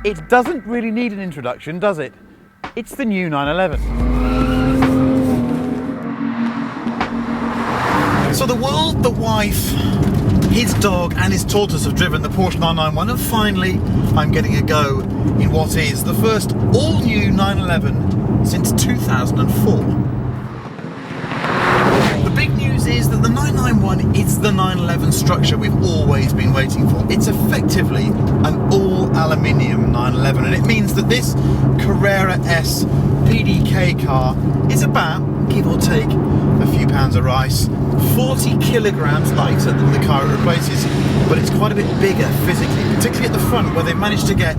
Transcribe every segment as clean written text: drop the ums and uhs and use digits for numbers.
It doesn't really need an introduction, does it? It's the new 911. So the world, the wife, his dog and his tortoise have driven the Porsche 991, and finally I'm getting a go in what is the first all-new 911 since 2004. The big news is that the 991 is the 911 structure we've always been waiting for. It's effectively an all-aluminium 911, and it means that this Carrera S PDK car is about, give or take a few pounds of rice, 40 kilograms lighter than the car it replaces, but it's quite a bit bigger physically, particularly at the front, where they've managed to get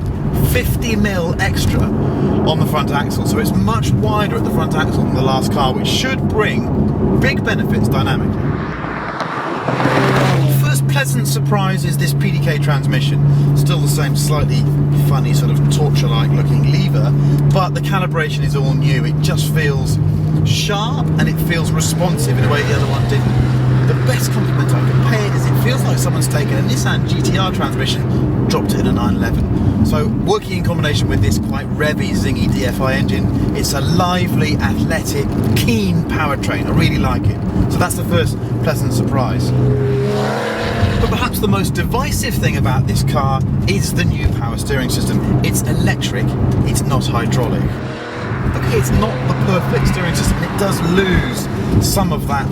50 mil extra on the front axle. So it's much wider at the front axle than the last car, which should bring big benefits dynamically. First pleasant surprise is this PDK transmission. Still the same slightly funny sort of torture-like looking lever, but the calibration is all new. It just feels sharp and it feels responsive in a way the other one didn't. The best compliment I can pay it is it feels like someone's taken a Nissan GTR transmission, dropped it in a 911. So working in combination with this quite revvy, zingy DFI engine, it's a lively, athletic, keen powertrain. I really like it. So that's the first pleasant surprise. But perhaps the most divisive thing about this car is the new power steering system. It's electric, it's not hydraulic. Okay, it's not the perfect steering system. It does lose some of that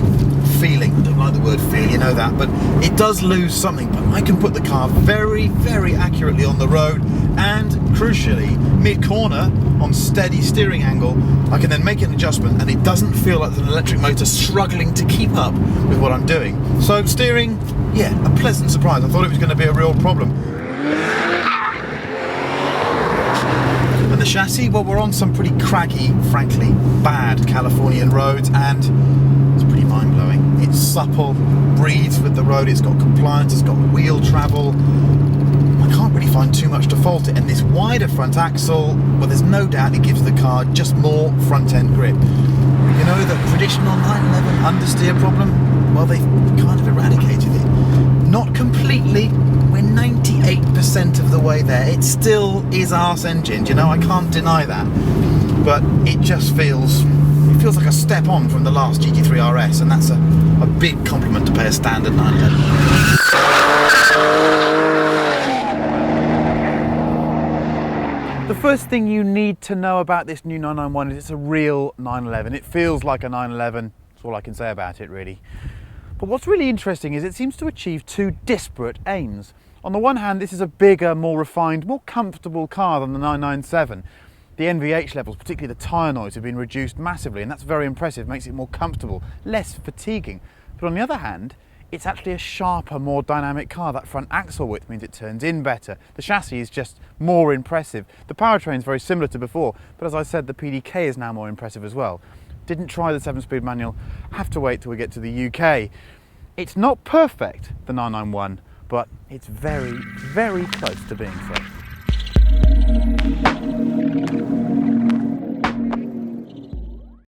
feeling. I don't like the word feel, you know that, but it does lose something. But I can put the car very, very accurately on the road, and crucially, mid-corner, on steady steering angle, I can then make an adjustment and it doesn't feel like an electric motor struggling to keep up with what I'm doing. So steering, yeah, a pleasant surprise. I thought it was going to be a real problem. And the chassis, well, we're on some pretty craggy, frankly, bad Californian roads, and it's pretty mind-blowing. It's supple, breathes with the road, it's got compliance, it's got wheel travel. I can't really find too much to fault it, and this wider front axle, well, there's no doubt it gives the car just more front-end grip. You know, the traditional 911 understeer problem, well, they've kind of eradicated it. Not completely, we're 98% of the way there. It still is arse engined, you know, I can't deny that. But it just feels like a step on from the last GT3 RS, and that's a big compliment to pay a standard 911. The first thing you need to know about this new 991 is it's a real 911. It feels like a 911, that's all I can say about it really. But what's really interesting is it seems to achieve two disparate aims. On the one hand, this is a bigger, more refined, more comfortable car than the 997. The NVH levels, particularly the tyre noise, have been reduced massively, and that's very impressive, makes it more comfortable, less fatiguing. But on the other hand, it's actually a sharper, more dynamic car. That front axle width means it turns in better. The chassis is just more impressive. The powertrain is very similar to before, but as I said, the PDK is now more impressive as well. Didn't try the 7-speed manual, have to wait till we get to the UK. It's not perfect, the 991, but it's very, very close to being so.